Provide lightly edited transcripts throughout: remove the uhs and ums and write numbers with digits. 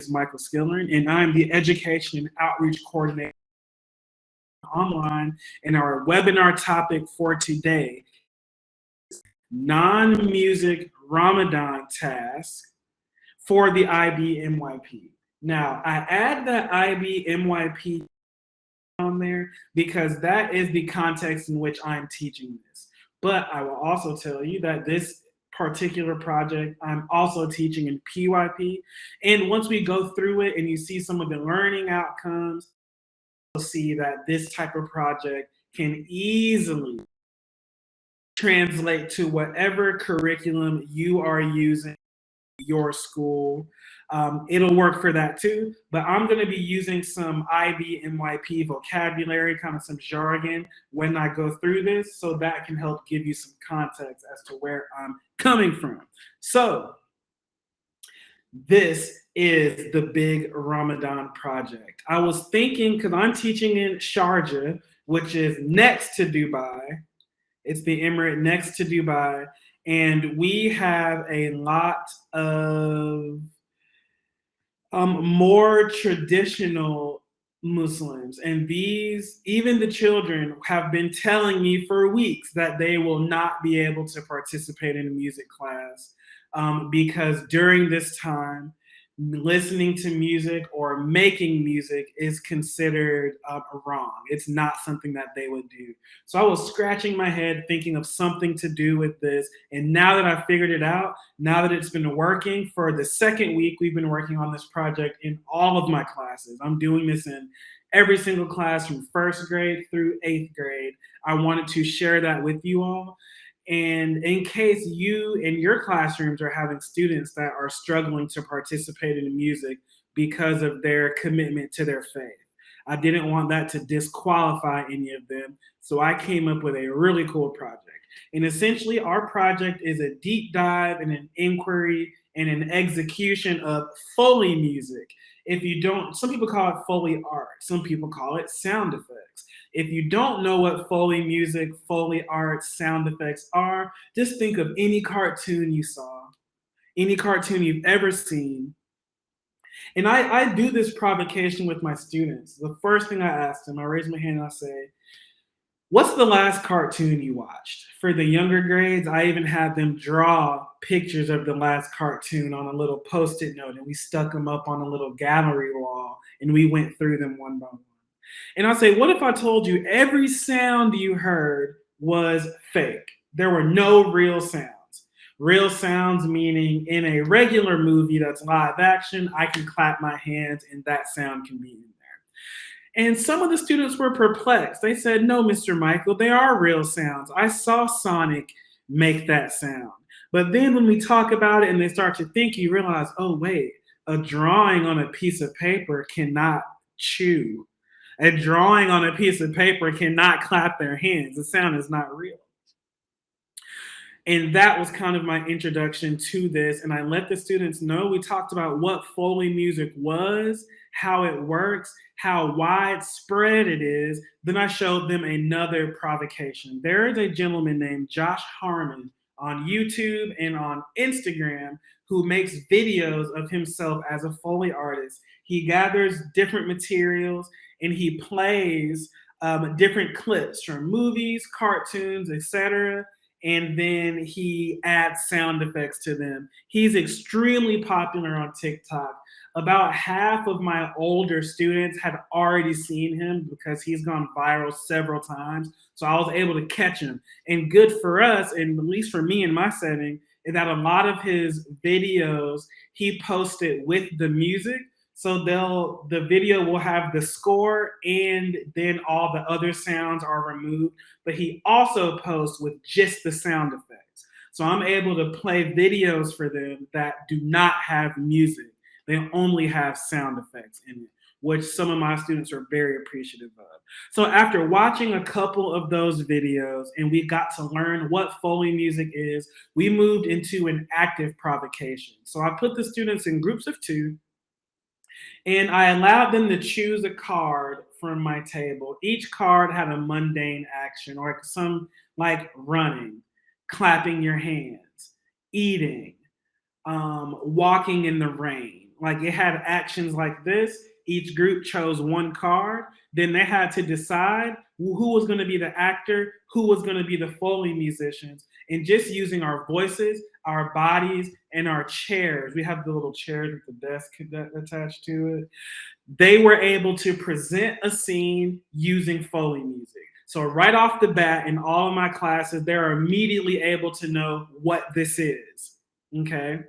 is Michael Skillern, and I'm the Education and Outreach Coordinator online. And our webinar topic for today, non-music Ramadan task for the IB-MYP. Now, I add that IB-MYP on there because that is the context in which I'm teaching this. But I will also tell you that this particular project, I'm also teaching in PYP. And once we go through it and you see some of the learning outcomes, you'll see that this type of project can easily translate to whatever curriculum you are using in your school. It'll work for that too, but I'm going to be using some IB-MYP vocabulary, kind of some jargon when I go through this, so that can help give you some context as to where I'm coming from. So this is the big Ramadan project. I was thinking, because I'm teaching in Sharjah, which is next to Dubai. It's the emirate next to Dubai, and we have a lot of more traditional Muslims, and these, even the children, have been telling me for weeks that they will not be able to participate in a music class because during this time, listening to music or making music is considered wrong. It's not something that they would do. So I was scratching my head thinking of something to do with this. And now that I figured it out, now that it's been working for the second week, we've been working on this project in all of my classes. I'm doing this in every single class from first grade through 8th grade. I wanted to share that with you all. And in case you in your classrooms are having students that are struggling to participate in music because of their commitment to their faith, I didn't want that to disqualify any of them. So I came up with a really cool project. And essentially, our project is a deep dive and an inquiry and an execution of Foley music. If you don't, some people call it Foley art, some people call it sound effects. If you don't know what Foley music, Foley art, sound effects are, just think of any cartoon you saw, any cartoon you've ever seen. And I do this provocation with my students. The first thing I ask them, I raise my hand and I say, what's the last cartoon you watched? For the younger grades, I even had them draw pictures of the last cartoon on a little Post-it note, and we stuck them up on a little gallery wall, and we went through them one by one. And I say, what if I told you every sound you heard was fake? There were no real sounds. Real sounds meaning in a regular movie that's live action, I can clap my hands and that sound can be in there. And some of the students were perplexed. They said, no, Mr. Michael, they are real sounds. I saw Sonic make that sound. But then when we talk about it and they start to think, you realize, oh, wait, a drawing on a piece of paper cannot chew. A drawing on a piece of paper cannot clap their hands. The sound is not real. And that was kind of my introduction to this. And I let the students know, we talked about what Foley music was, how it works, how widespread it is. Then I showed them another provocation. There is a gentleman named Josh Harmon on YouTube and on Instagram who makes videos of himself as a Foley artist. He gathers different materials and he plays different clips from movies, cartoons, etc. And then he adds sound effects to them. He's extremely popular on TikTok. About half of my older students had already seen him because he's gone viral several times. So I was able to catch him. And good for us, and at least for me in my setting, is that a lot of his videos he posted with the music. So the video will have the score and then all the other sounds are removed, but he also posts with just the sound effects. So I'm able to play videos for them that do not have music. They only have sound effects in it, which some of my students are very appreciative of. So after watching a couple of those videos and we got to learn what Foley music is, we moved into an active provocation. So I put the students in groups of 2, and I allowed them to choose a card from my table. Each card had a mundane action, or some like running, clapping your hands, eating, walking in the rain, Like it had actions like this. Each group chose one card. Then they had to decide who was going to be the actor, who was going to be the Foley musicians, and just using our voices, our bodies, and our chairs. We have the little chairs with the desk attached to it. They were able to present a scene using Foley music. So right off the bat, in all of my classes, they're immediately able to know what this is. Okay.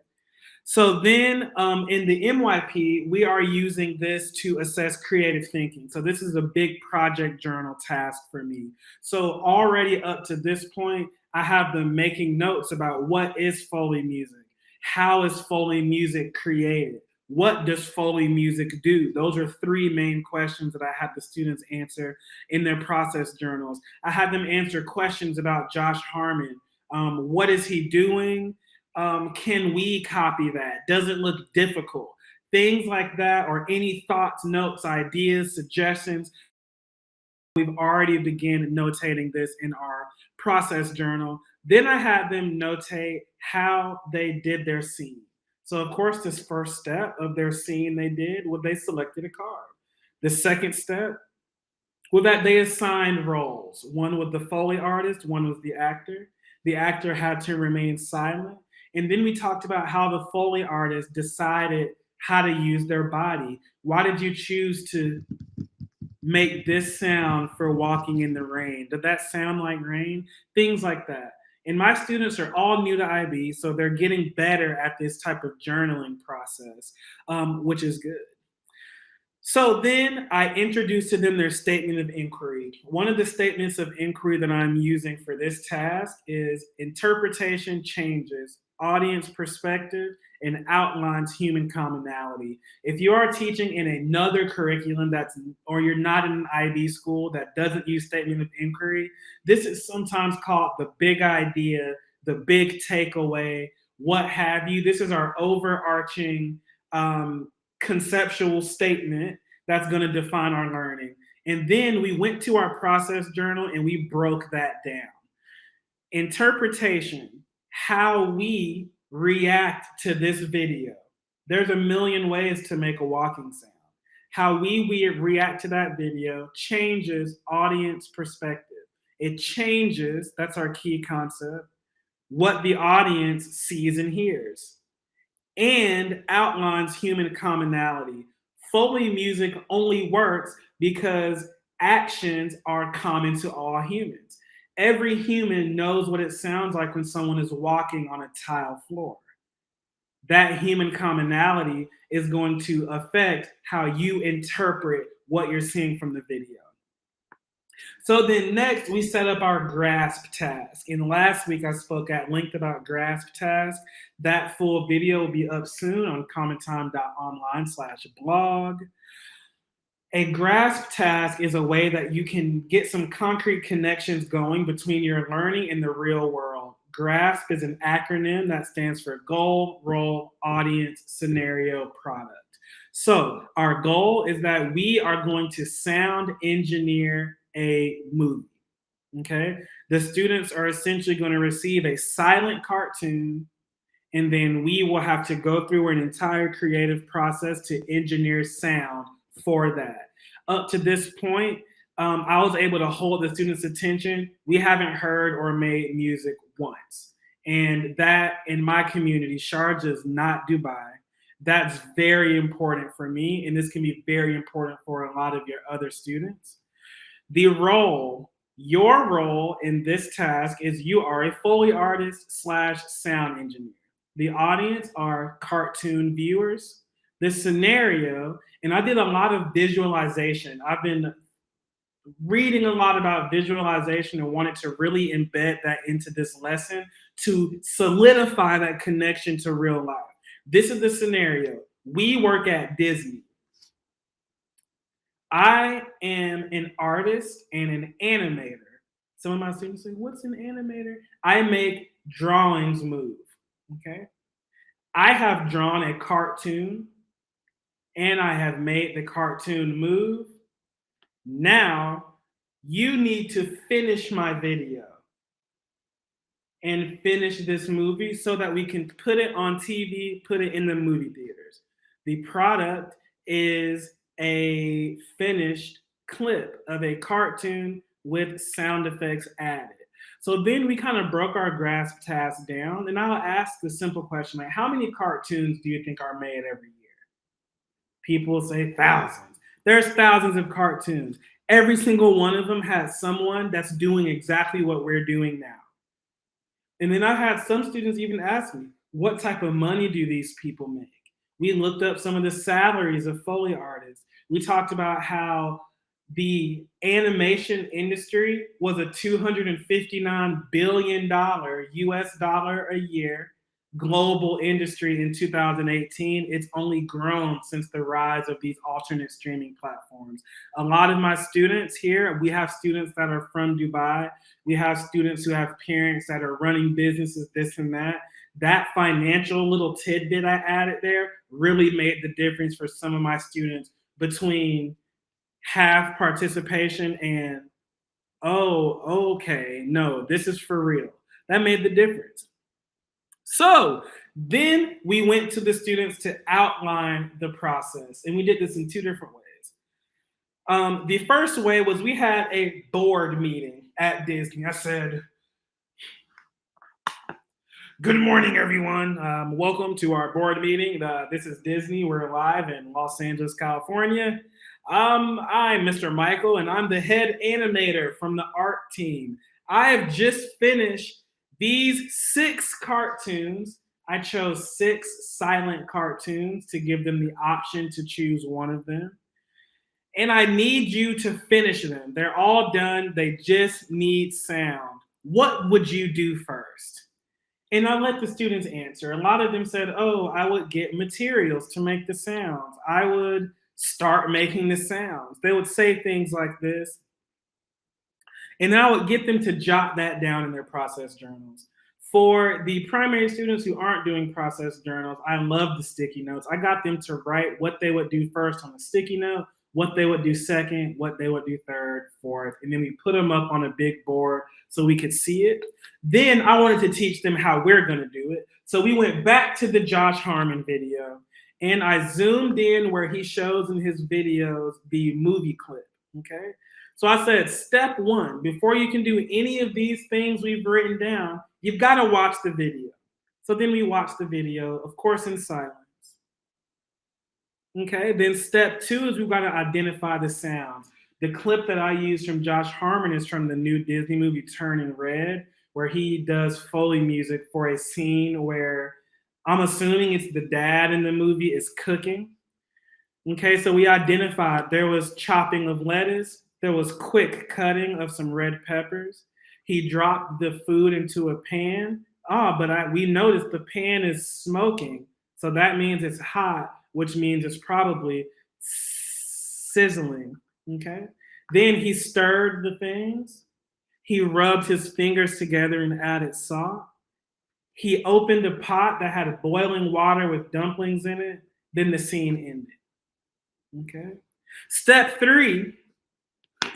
So then in the MYP, we are using this to assess creative thinking. So this is a big project journal task for me. So already up to this point, I have them making notes about what is Foley music? How is Foley music created? What does Foley music do? Those are three main questions that I had the students answer in their process journals. I had them answer questions about Josh Harmon. What is he doing? Can we copy that? Does it look difficult? Things like that, or any thoughts, notes, ideas, suggestions. We've already begun notating this in our process journal. Then I had them notate how they did their scene. So, of course, this first step of their scene they did was they selected a card. The second step was that they assigned roles. One was the Foley artist, one was the actor. The actor had to remain silent. And then we talked about how the Foley artist decided how to use their body. Why did you choose to make this sound for walking in the rain? Did that sound like rain? Things like that. And my students are all new to IB, so they're getting better at this type of journaling process, which is good. So then I introduced to them their statement of inquiry. One of the statements of inquiry that I'm using for this task is interpretation changes audience perspective and outlines human commonality. If you are teaching in another curriculum or you're not in an IB school that doesn't use statement of inquiry, this is sometimes called the big idea, the big takeaway, what have you. This is our overarching conceptual statement that's going to define our learning. And then we went to our process journal and we broke that down. Interpretation, how we react to this video. There's a million ways to make a walking sound. How we react to that video changes audience perspective. It changes, that's our key concept, what the audience sees and hears, and outlines human commonality. Foley music only works because actions are common to all humans. Every human knows what it sounds like when someone is walking on a tile floor. That human commonality is going to affect how you interpret what you're seeing from the video. So then next, we set up our grasp task. And last week, I spoke at length about grasp task. That full video will be up soon on CommonTime.Online/blog. A grasp task is a way that you can get some concrete connections going between your learning and the real world. GRASP is an acronym that stands for goal, role, audience, scenario, product. So our goal is that we are going to sound engineer a movie. Okay. The students are essentially going to receive a silent cartoon, and then we will have to go through an entire creative process to engineer sound for that. Up to this point, I was able to hold the students' attention. We haven't heard or made music once. And that, in my community, Sharjah is not Dubai. That's very important for me, and this can be very important for a lot of your other students. Your role in this task is you are a Foley artist / sound engineer. The audience are cartoon viewers. The scenario, and I did a lot of visualization. I've been reading a lot about visualization and wanted to really embed that into this lesson to solidify that connection to real life. This is the scenario. We work at Disney. I am an artist and an animator. Some of my students say, what's an animator? I make drawings move, okay? I have drawn a cartoon and I have made the cartoon move. Now you need to finish my video and finish this movie so that we can put it on TV, put it in the movie theaters. The product is a finished clip of a cartoon with sound effects added. So then we kind of broke our grasp task down, and I'll ask the simple question like, how many cartoons do you think are made every year? People say thousands. There's thousands of cartoons. Every single one of them has someone that's doing exactly what we're doing now. And then I had some students even ask me, what type of money do these people make? We looked up some of the salaries of Foley artists. We talked about how the animation industry was a $259 billion US dollar a year global industry in 2018. It's only grown since the rise of these alternate streaming platforms. A lot of my students here, we have students that are from Dubai. We have students who have parents that are running businesses, this and that. That financial little tidbit I added there really made the difference for some of my students between half participation and, oh, okay, no, this is for real. That made the difference. So then we went to the students to outline the process, and we did this in two different ways. The first way was we had a board meeting at Disney. I said, good morning, everyone. Welcome to our board meeting. This is Disney. We're live in Los Angeles, California. I'm Mr. Michael, and I'm the head animator from the art team. I have just finished these 6 cartoons. I chose 6 silent cartoons to give them the option to choose one of them. And I need you to finish them. They're all done. They just need sound. What would you do first? And I let the students answer. A lot of them said, oh, I would get materials to make the sounds. I would start making the sounds. They would say things like this. And I would get them to jot that down in their process journals. For the primary students who aren't doing process journals, I love the sticky notes. I got them to write what they would do first on a sticky note, what they would do second, what they would do third, fourth, and then we put them up on a big board so we could see it. Then I wanted to teach them how we're going to do it. So we went back to the Josh Harmon video, and I zoomed in where he shows in his videos the movie clip, okay? So I said, step 1, before you can do any of these things we've written down, you've got to watch the video. So then we watched the video, of course, in silence. Okay, then step 2 is we've got to identify the sounds. The clip that I used from Josh Harmon is from the new Disney movie Turning Red, where he does Foley music for a scene where I'm assuming it's the dad in the movie is cooking. Okay, so we identified there was chopping of lettuce, there was quick cutting of some red peppers. He dropped the food into a pan. We noticed the pan is smoking, so that means it's hot, which means it's probably sizzling, okay? Then he stirred the things. He rubbed his fingers together and added salt. He opened a pot that had boiling water with dumplings in it. Then the scene ended, okay? Step 3,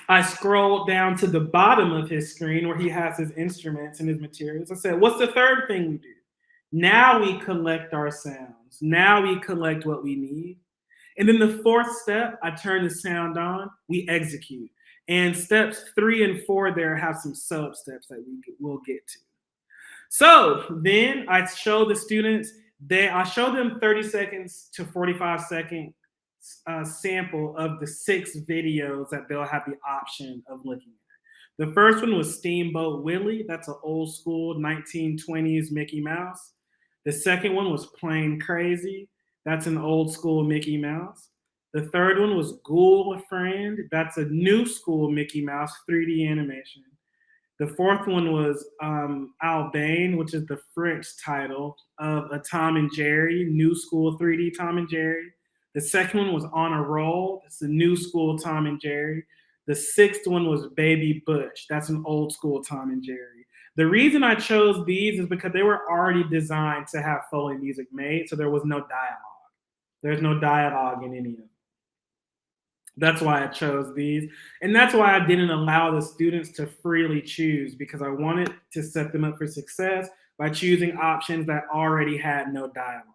I scrolled down to the bottom of his screen where he has his instruments and his materials. I said, what's the third thing we do? Now we collect our sounds. Now we collect what we need. And then the 4th step, I turn the sound on, we execute. And steps 3 and 4 there have some sub steps that we'll get to. So then I show the students, I show them 30 seconds to 45 second sample of the 6 videos that they'll have the option of looking at. The first one was Steamboat Willie. That's an old school 1920s Mickey Mouse. The second one was Plain Crazy. That's an old school Mickey Mouse. The third one was Ghoul Friend. That's a new school Mickey Mouse 3D animation. The 4th one was Albane, which is the French title of a Tom and Jerry, new school 3D Tom and Jerry. The 2nd one was On a Roll. It's a new school Tom and Jerry. The 6th one was Baby Butch. That's an old school Tom and Jerry. The reason I chose these is because they were already designed to have Foley music made, so there was no dialogue. There's no dialogue in any of them. That's why I chose these. And that's why I didn't allow the students to freely choose, because I wanted to set them up for success by choosing options that already had no dialogue.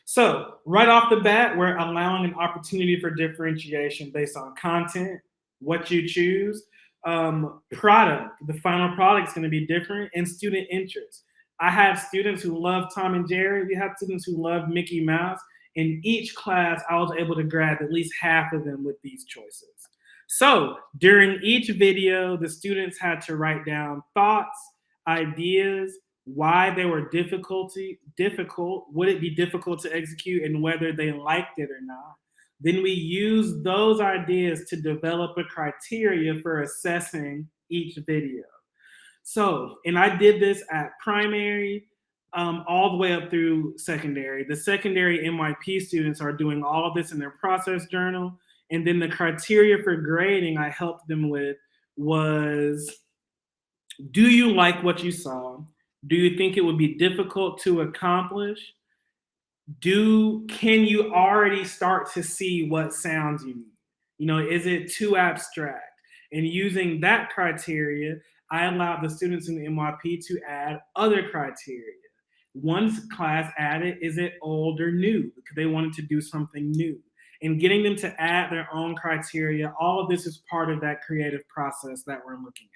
So, right off the bat, we're allowing an opportunity for differentiation based on content, what you choose, product. The final product is going to be different, and student interest. I have students who love Tom and Jerry. We have students who love Mickey Mouse. In each class, I was able to grab at least half of them with these choices. So, during each video, the students had to write down thoughts, ideas, why they were difficult, would it be difficult to execute, and whether they liked it or not. Then we use those ideas to develop a criteria for assessing each video. So, and I did this at primary, all the way up through secondary. The secondary NYP students are doing all of this in their process journal. And then the criteria for grading I helped them with was, do you like what you saw? Do you think it would be difficult to accomplish? Can you already start to see what sounds you need? Is it too abstract? And using that criteria, I allowed the students in the MYP to add other criteria. One class added, is it old or new? Because they wanted to do something new. And getting them to add their own criteria, all of this is part of that creative process that we're looking at.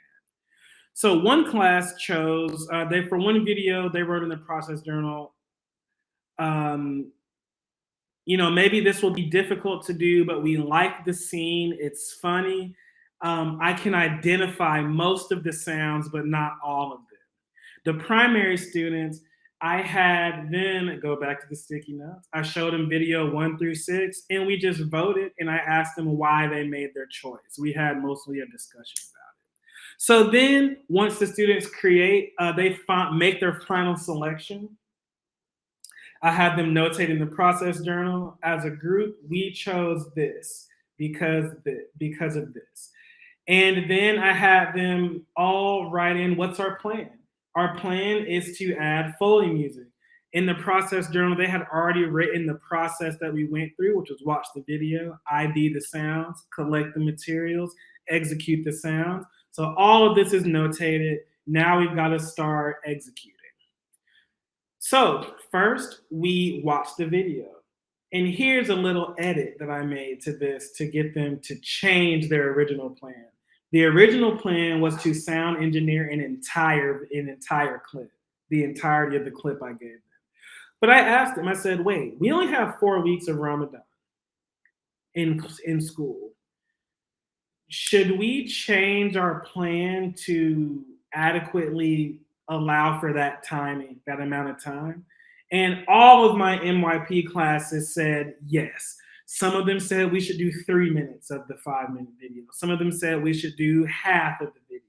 So one class chose, for one video, they wrote in the process journal, maybe this will be difficult to do, but we like the scene. It's funny. I can identify most of the sounds, but not all of them. The primary students, I had them go back to the sticky notes. I showed them video 1 through 6, and we just voted, and I asked them why they made their choice. We had mostly a discussion about it. So then once the students create, make their final selection, I had them notate in the process journal, as a group, we chose this because of this. And then I had them all write in, what's our plan? Our plan is to add Foley music. In the process journal, they had already written the process that we went through, which was watch the video, ID the sounds, collect the materials, execute the sounds. So all of this is notated. Now we've got to start executing. So first, we watch the video. And here's a little edit that I made to this to get them to change their original plan. The original plan was to sound engineer an entire clip, the entirety of the clip I gave them. But I asked them, I said, wait, we only have 4 weeks of Ramadan in school. Should we change our plan to adequately allow for that timing, that amount of time? And all of my NYP classes said yes. Some of them said we should do 3 minutes of the 5-minute video. Some of them said we should do half of the video.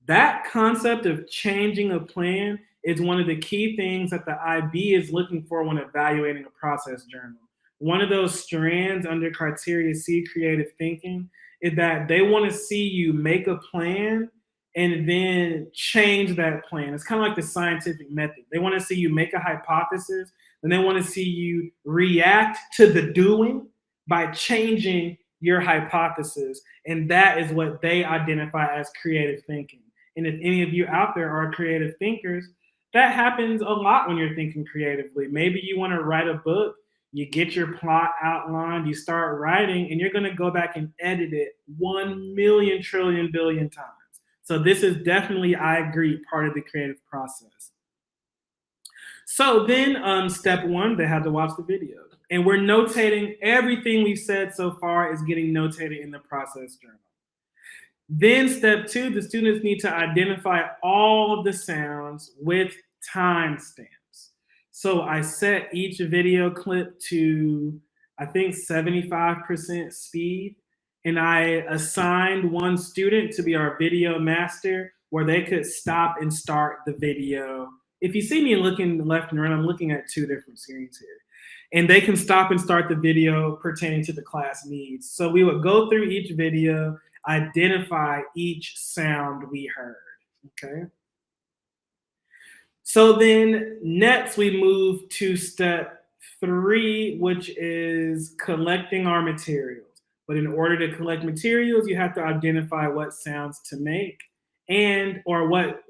That concept of changing a plan is one of the key things that the IB is looking for when evaluating a process journal. One of those strands under criteria C, creative thinking, is that they want to see you make a plan and then change that plan. It's kind of like the scientific method. They want to see you make a hypothesis, and they want to see you react to the doing by changing your hypothesis. And that is what they identify as creative thinking. And if any of you out there are creative thinkers, that happens a lot when you're thinking creatively. Maybe you want to write a book, you get your plot outlined, you start writing, and you're going to go back and edit it 1 million trillion billion times. So this is definitely, I agree, part of the creative process. So then step 1, they had to watch the video. And we're notating everything we've said so far is getting notated in the process journal. Then step 2, the students need to identify all of the sounds with timestamps. So I set each video clip to, I think, 75% speed. And I assigned one student to be our video master where they could stop and start the video. If you see me looking left and right, I'm looking at 2 different screens here. And they can stop and start the video pertaining to the class needs. So we would go through each video, identify each sound we heard, okay? So then next we move to step 3, which is collecting our materials. But in order to collect materials, you have to identify what sounds to make or what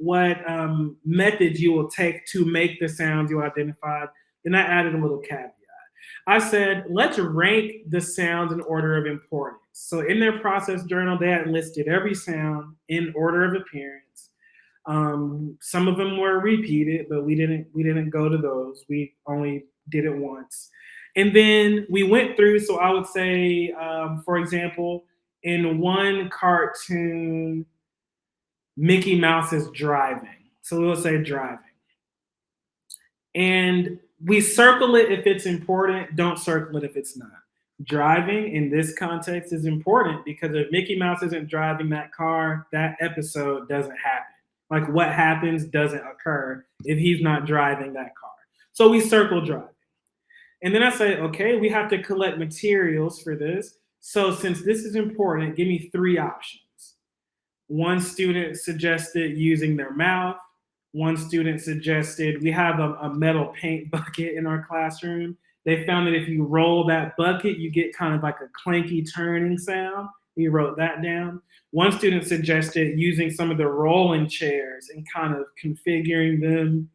methods you will take to make the sounds you identified. Then I added a little caveat. I said, let's rank the sounds in order of importance. So in their process journal, they had listed every sound in order of appearance. Some of them were repeated, but we didn't go to those. We only did it once. And then we went through. So I would say, for example, in one cartoon, Mickey Mouse is driving. So we'll say driving. And we circle it if it's important, don't circle it if it's not. Driving in this context is important because if Mickey Mouse isn't driving that car, that episode doesn't happen. Like what happens doesn't occur if he's not driving that car. So we circle driving. And then I say, okay, we have to collect materials for this. So since this is important, give me three options. One student suggested using their mouth. One student suggested we have a metal paint bucket in our classroom. They found that if you roll that bucket, you get kind of like a clanky turning sound. We wrote that down. One student suggested using some of the rolling chairs and kind of configuring them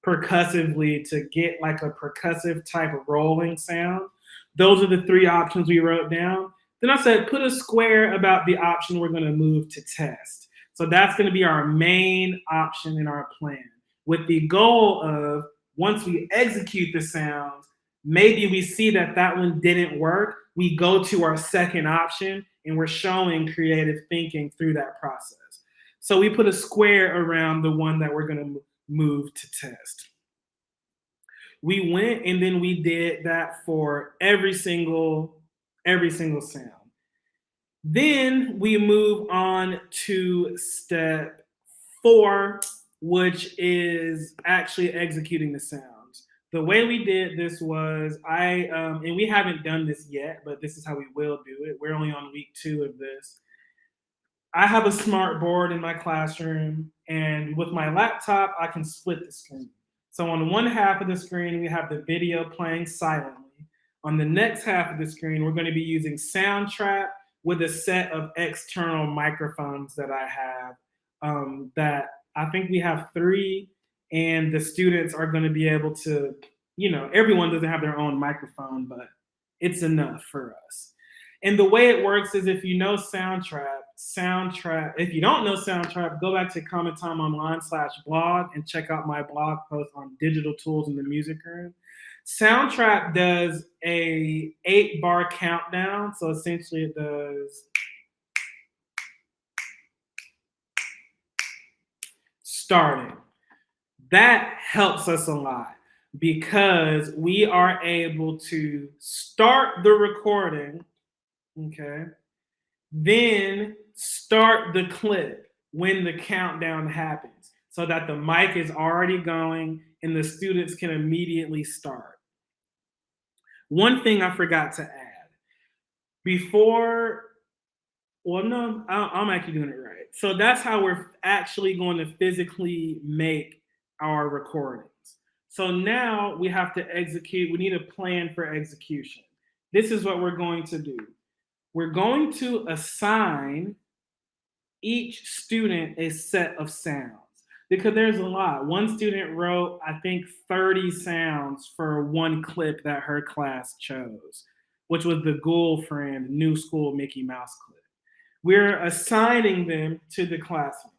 percussively to get like a percussive type of rolling sound. Those are the three options we wrote down. Then I said, put a square about the option we're going to move to test. So that's going to be our main option in our plan, with the goal of once we execute the sounds, maybe we see that that one didn't work. We go to our second option and we're showing creative thinking through that process. So we put a square around the one that we're going to move to test. We went and then we did that for every single sound. Then we move on to step 4, which is actually executing the sounds. The way we did this was and we haven't done this yet, but this is how we will do it. We're only on week 2 of this. I have a smart board in my classroom, and with my laptop, I can split the screen. So on one half of the screen, we have the video playing silently. On the next half of the screen, we're going to be using Soundtrap with a set of external microphones that I have. That I think we have 3, and the students are going to be able to, everyone doesn't have their own microphone, but it's enough for us. And the way it works is if you know Soundtrap, if you don't know Soundtrap, go back to CommonTime.Online/blog and check out my blog post on digital tools in the music room. Soundtrap does a 8-bar countdown. So essentially it does starting. That helps us a lot because we are able to start the recording, okay, then start the clip when the countdown happens so that the mic is already going and the students can immediately start. One thing I forgot to add I'm actually doing it right. So that's how we're actually going to physically make our recordings. So now we have to execute. We need a plan for execution. This is what we're going to do. We're going to assign each student a set of sounds because there's a lot. One student wrote, I think, 30 sounds for one clip that her class chose, which was the Ghoul Friend New School Mickey Mouse clip. We're assigning them to the classmates.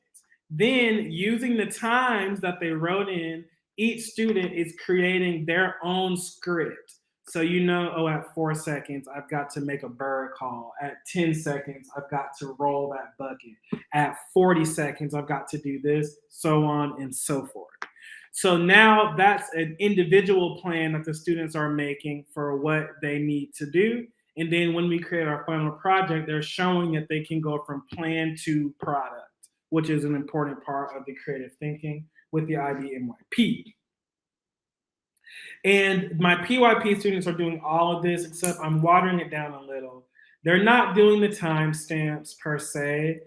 Then, using the times that they wrote in, each student is creating their own script. So at 4 seconds, I've got to make a bird call. At 10 seconds, I've got to roll that bucket. At 40 seconds, I've got to do this, so on and so forth. So now that's an individual plan that the students are making for what they need to do. And then when we create our final project, they're showing that they can go from plan to product, which is an important part of the creative thinking with the IBMYP. And my PYP students are doing all of this, except I'm watering it down a little. They're not doing the timestamps per se.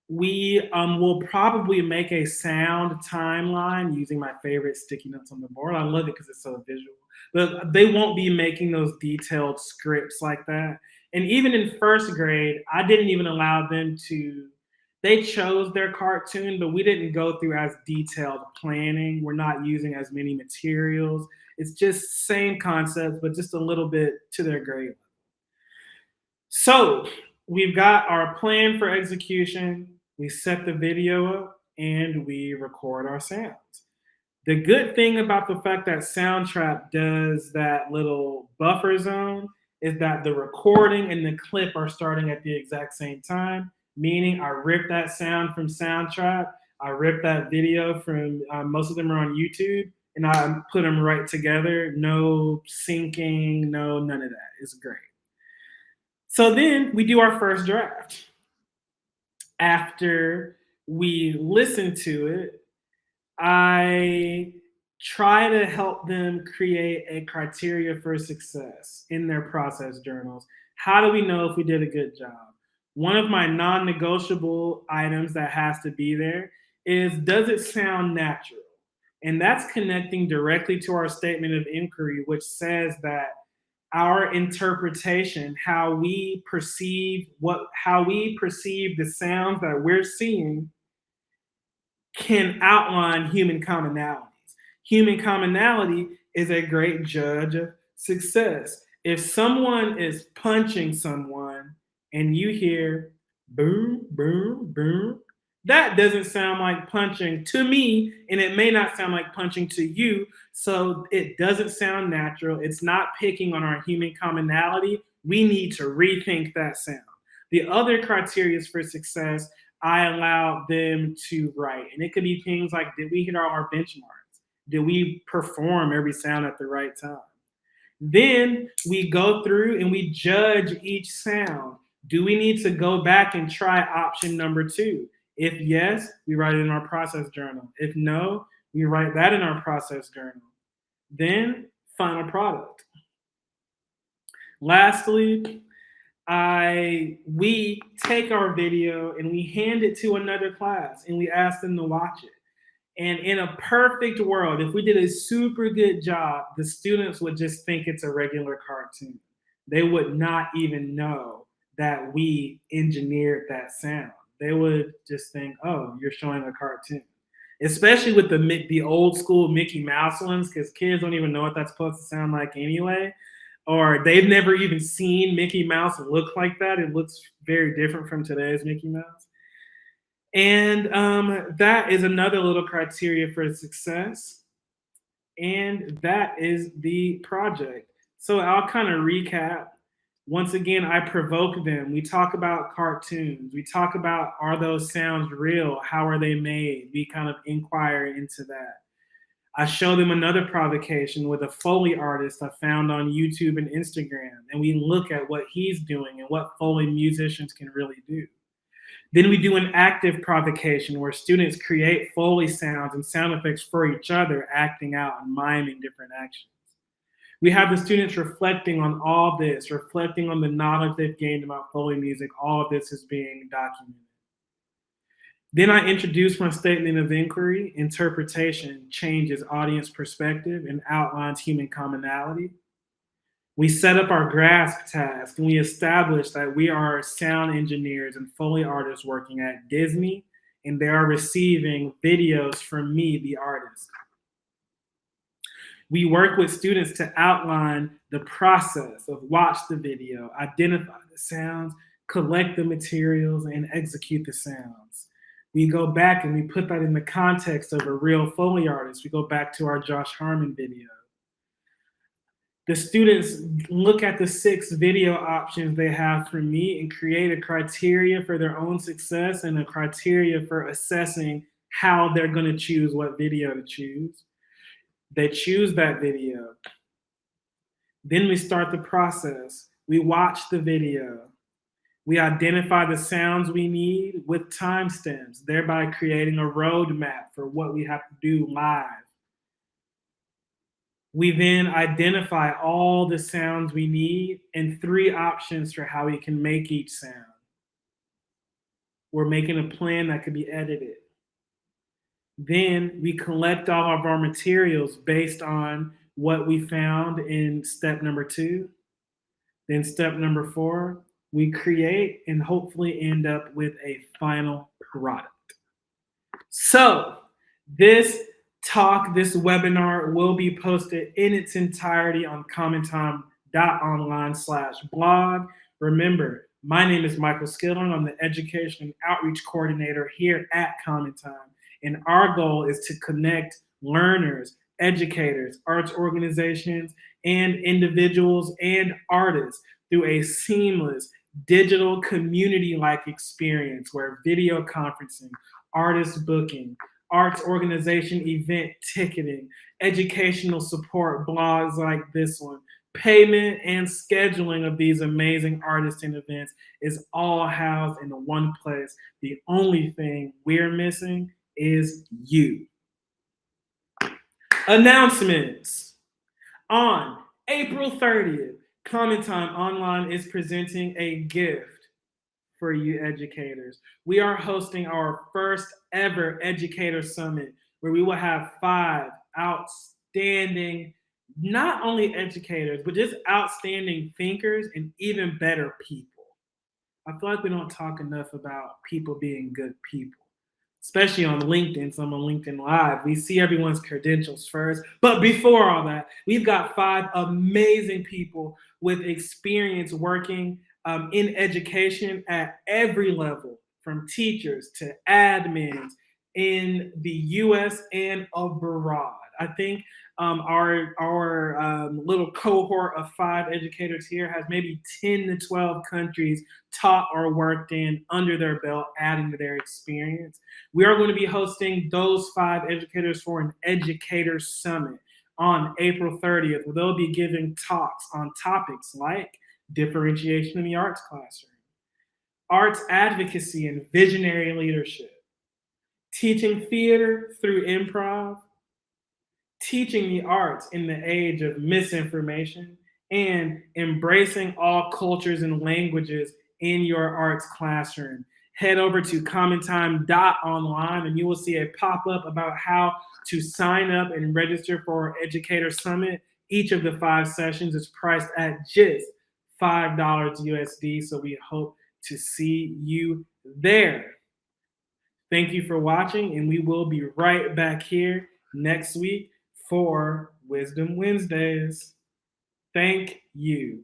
We will probably make a sound timeline using my favorite sticky notes on the board. I love it because it's so visual. But they won't be making those detailed scripts like that. And even in first grade, I didn't even allow them to. They chose their cartoon, but we didn't go through as detailed planning. We're not using as many materials. It's just same concept, but just a little bit to their grade. So we've got our plan for execution. We set the video up and we record our sounds. The good thing about the fact that Soundtrap does that little buffer zone is that the recording and the clip are starting at the exact same time, meaning I rip that sound from Soundtrap, I rip that video from, most of them are on YouTube, and I put them right together. No syncing, no, none of that. It's great. So then we do our first draft. After we listen to it, I try to help them create a criteria for success in their process journals. How do we know if we did a good job? One of my non negotiable items that has to be there is, does it sound natural? And that's connecting directly to our statement of inquiry, which says that our interpretation, how we perceive the sounds that we're seeing, can outline human commonalities. Human commonality is a great judge of success. If someone is punching someone and you hear boom, boom, boom, that doesn't sound like punching to me, and it may not sound like punching to you. So it doesn't sound natural. It's not picking on our human commonality. We need to rethink that sound. The other criteria for success, I allow them to write. And it could be things like, did we hit all our benchmarks? Did we perform every sound at the right time? Then we go through and we judge each sound. Do we need to go back and try option number 2? If yes, we write it in our process journal. If no, we write that in our process journal. Then final product. Lastly, we take our video and we hand it to another class and we ask them to watch it. And in a perfect world, if we did a super good job, the students would just think it's a regular cartoon. They would not even know that we engineered that sound. They would just think, oh, you're showing a cartoon. Especially with the old school Mickey Mouse ones, because kids don't even know what that's supposed to sound like anyway. Or they've never even seen Mickey Mouse look like that. It looks very different from today's Mickey Mouse. And that is another little criteria for success. And that is the project. So I'll kind of recap. Once again, I provoke them. We talk about cartoons. We talk about, are those sounds real? How are they made? We kind of inquire into that. I show them another provocation with a Foley artist I found on YouTube and Instagram. And we look at what he's doing and what Foley musicians can really do. Then we do an active provocation where students create Foley sounds and sound effects for each other, acting out and miming different actions. We have the students reflecting on all this, reflecting on the knowledge they've gained about Foley music. All of this is being documented. Then I introduce my statement of inquiry. Interpretation changes audience perspective and outlines human commonality. We set up our grasp task and we establish that we are sound engineers and Foley artists working at Disney, and they are receiving videos from me, the artist. We work with students to outline the process of watch the video, identify the sounds, collect the materials, and execute the sounds. We go back and we put that in the context of a real Foley artist. We go back to our Josh Harmon video. The students look at the 6 video options they have from me and create a criteria for their own success and a criteria for assessing how they're going to choose what video to choose. They choose that video. Then we start the process. We watch the video. We identify the sounds we need with timestamps, thereby creating a roadmap for what we have to do live. We then identify all the sounds we need and 3 options for how we can make each sound. We're making a plan that could be edited. Then we collect all of our materials based on what we found in step number 2. Then step number 4, we create and hopefully end up with a final product. So this talk, this webinar will be posted in its entirety on CommonTime.Online/blog. Remember, my name is Michael Skillon. I'm the Education and Outreach Coordinator here at CommonTime. And our goal is to connect learners, educators, arts organizations, and individuals and artists through a seamless digital community-like experience where video conferencing, artist booking, arts organization event ticketing, educational support, blogs like this one, payment and scheduling of these amazing artists and events is all housed in one place. The only thing we're missing is you. Announcements. On April 30th, CommonTime.Online is presenting a gift for you educators. We are hosting our first ever educator summit where we will have 5 outstanding, not only educators, but just outstanding thinkers and even better people. I feel like we don't talk enough about people being good people, especially on LinkedIn. So I'm on LinkedIn Live. We see everyone's credentials first. But before all that, we've got 5 amazing people with experience working in education at every level, from teachers to admins in the US and abroad. I think our little cohort of 5 educators here has maybe 10 to 12 countries taught or worked in under their belt, adding to their experience. We are going to be hosting those 5 educators for an educator summit on April 30th, where they'll be giving talks on topics like differentiation in the arts classroom, arts advocacy and visionary leadership, teaching theater through improv, teaching the arts in the age of misinformation, and embracing all cultures and languages in your arts classroom. Head over to CommonTime.Online and you will see a pop-up about how to sign up and register for our Educator Summit. Each of the 5 sessions is priced at just $5 USD, so we hope to see you there. Thank you for watching, and we will be right back here next week for Wisdom Wednesdays. Thank you.